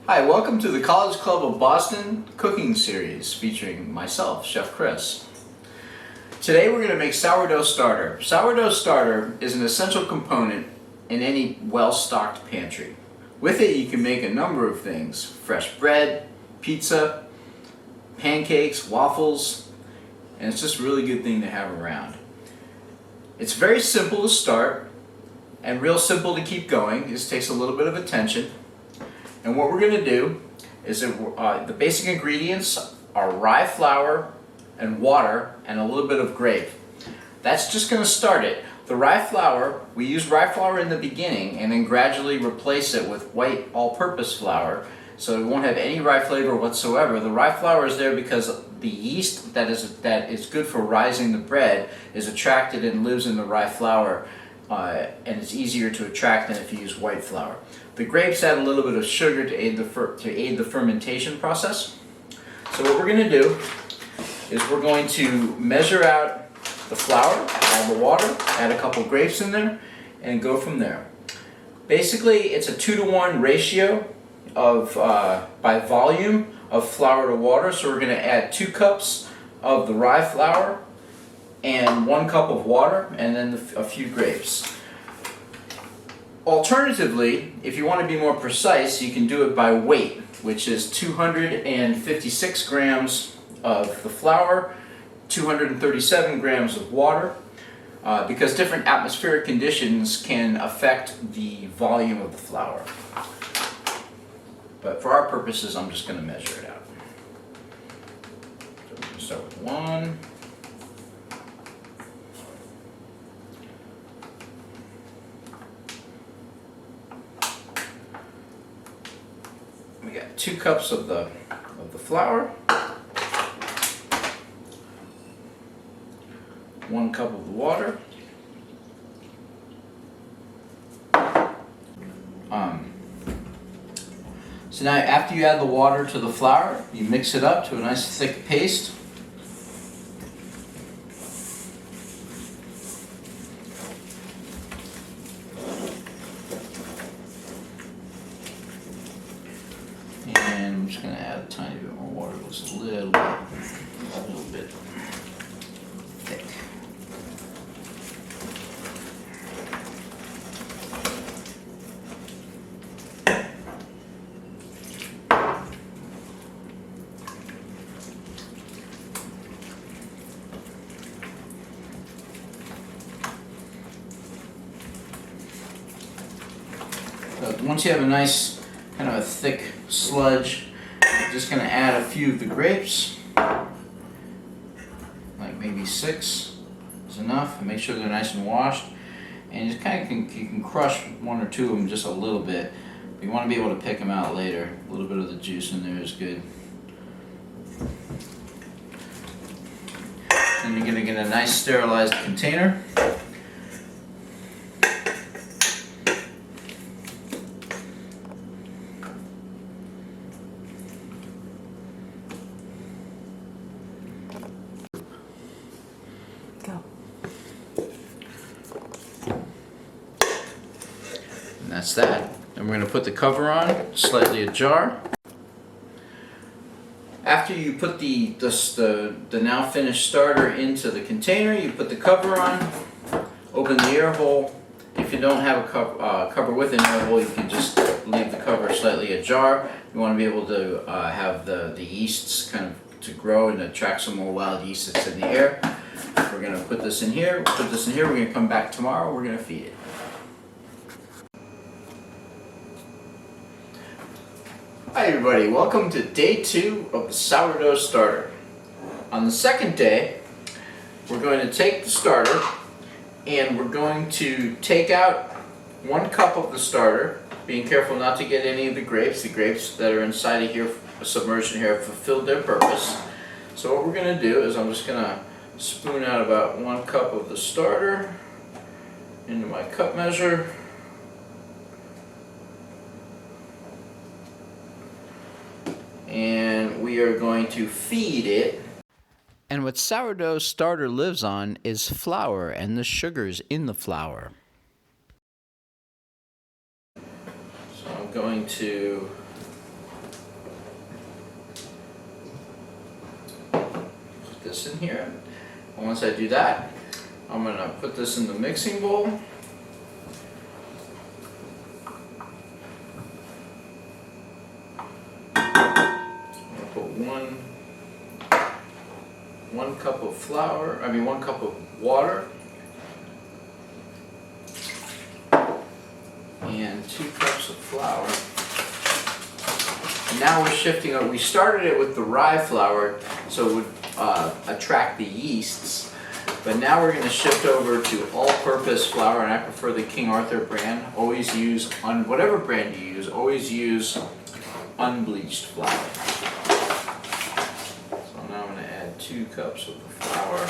Hi, welcome to the College Club of Boston cooking series featuring myself, Chef Chris. Today we're going to make sourdough starter. Sourdough starter is an essential component in any well-stocked pantry. With it you can make a number of things: fresh bread, pizza, pancakes, waffles, and it's just a really good thing to have around. It's very simple to start and real simple to keep going. It just takes a little bit of attention. And what we're going to do is the basic ingredients are rye flour and water and a little bit of grape. That's just going to start it. The rye flour, we use rye flour in the beginning and then gradually replace it with white all-purpose flour, so it won't have any rye flavor whatsoever. The rye flour is there because the yeast that is good for rising the bread is attracted and lives in the rye flour, and it's easier to attract than if you use white flour. The grapes add a little bit of sugar to aid the fermentation process. So what we're going to do is we're going to measure out the flour, add the water, add a couple grapes in there, and go from there. Basically, it's a 2-to-1 ratio of by volume of flour to water. So we're going to add 2 cups of the rye flour and 1 cup of water, and then a few grapes. Alternatively, if you want to be more precise, you can do it by weight, which is 256 grams of the flour, 237 grams of water, because different atmospheric conditions can affect the volume of the flour. But for our purposes, I'm just going to measure it out. So we're going to start with 1. We got 2 cups of the flour, 1 cup of the water, so now after you add the water to the flour, you mix it up to a nice thick paste. And I'm just going to add a tiny bit more water. It looks a little bit thick. So once you have a nice kind of a thick sludge, I'm just going to add a few of the grapes, like maybe 6 is enough, and make sure they're nice and washed. And you just kind of you can crush 1 or 2 of them just a little bit. You want to be able to pick them out later. A little bit of the juice in there is good. Then you're going to get a nice sterilized container. And that's that. And we're going to put the cover on, slightly ajar. After you put the now finished starter into the container, you put the cover on, open the air hole. If you don't have a cover with an air hole, you can just leave the cover slightly ajar. You want to be able to have the yeasts kind of to grow and attract some more wild yeast that's in the air. We're going to put this in here. We're going to come back tomorrow. We're going to feed it. Hi everybody, welcome to day 2 of the sourdough starter. On the second day, we're going to take the starter and we're going to take out 1 cup of the starter, being careful not to get any of the grapes. The grapes that are inside of here, submerged in here, have fulfilled their purpose. So what we're going to do is I'm just going to spoon out about 1 cup of the starter into my cup measure. And we are going to feed it. And what sourdough starter lives on is flour and the sugars in the flour. So I'm going to this in here. And once I do that, I'm going to put this in the mixing bowl. I'm going to put one cup of flour, 1 cup of water, and 2 cups of flour. And now we're shifting up. We started it with the rye flour so it would attract the yeasts, but now we're going to shift over to all-purpose flour, and I prefer the King Arthur brand. Always use, whatever brand you use, always use unbleached flour. So now I'm going to add 2 cups of the flour.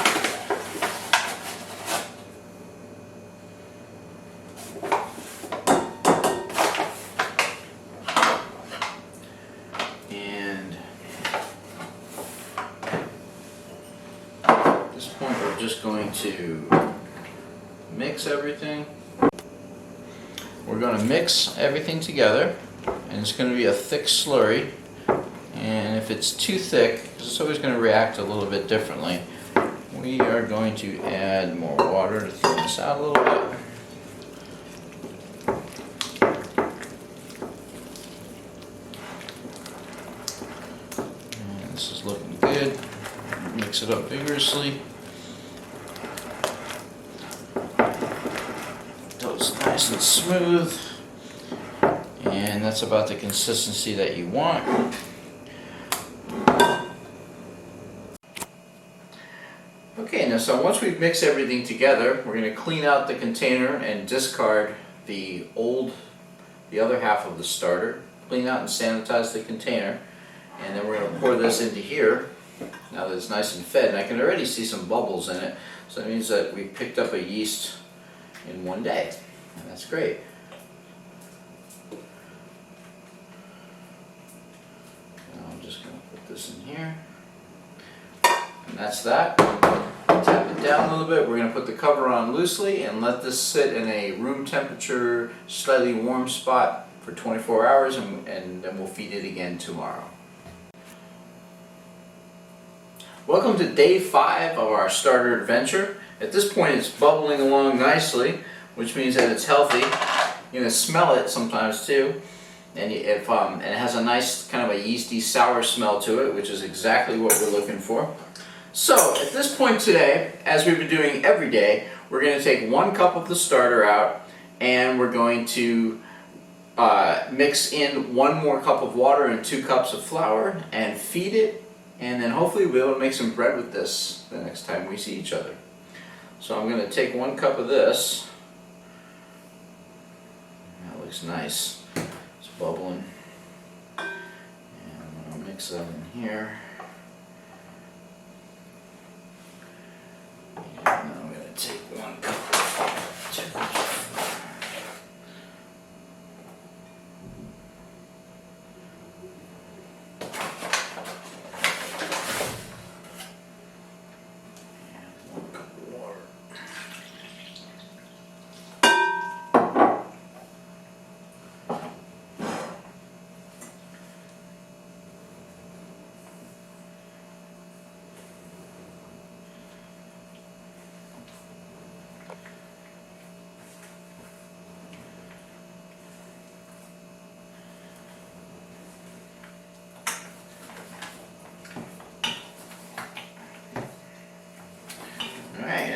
We're just going to mix everything. We're going to mix everything together, and it's going to be a thick slurry. And if it's too thick, it's always going to react a little bit differently. We are going to add more water to thin this out a little bit. And this is looking good. Mix it up vigorously. It's nice and smooth, and that's about the consistency that you want. Okay, now so once we've mixed everything together, we're going to clean out the container and discard the other half of the starter. Clean out and sanitize the container, and then we're going to pour this into here. Now that it's nice and fed, and I can already see some bubbles in it, so that means that we picked up a yeast in one day, and that's great. Now I'm just going to put this in here, and that's that. Tap it down a little bit. We're going to put the cover on loosely and let this sit in a room temperature, slightly warm spot for 24 hours, and then we'll feed it again tomorrow. Welcome to day 5 of our starter adventure. At this point it's bubbling along nicely, which means that it's healthy. You're going to smell it sometimes too, and it has a nice kind of a yeasty sour smell to it, which is exactly what we're looking for. So at this point today, as we've been doing every day, we're going to take 1 cup of the starter out, and we're going to mix in 1 more cup of water and 2 cups of flour and feed it, and then hopefully we'll be able to make some bread with this the next time we see each other. So I'm going to take 1 cup of this. That looks nice. It's bubbling. And I'll mix that in here. And then I'm going to take 1 cup of 2 cups of flour.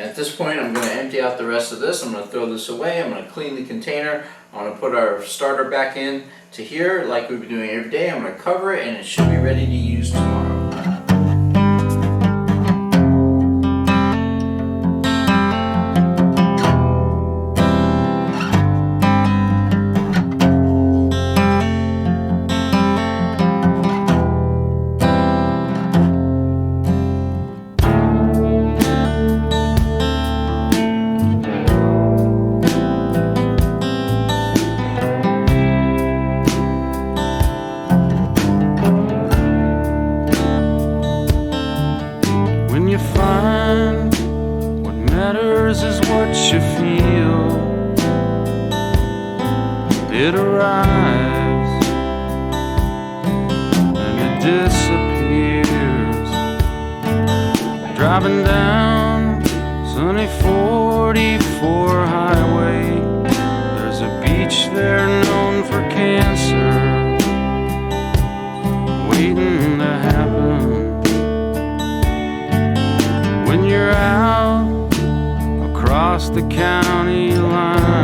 At this point I'm going to empty out the rest of this. I'm going to throw this away. I'm going to clean the container. I'm going to put our starter back in to here like we've been doing every day. I'm going to cover it, and it should be ready to use tomorrow. It arrives and it disappears, driving down sunny 44 highway. There's a beach there known for cancer, waiting to happen. When you're out across the county line,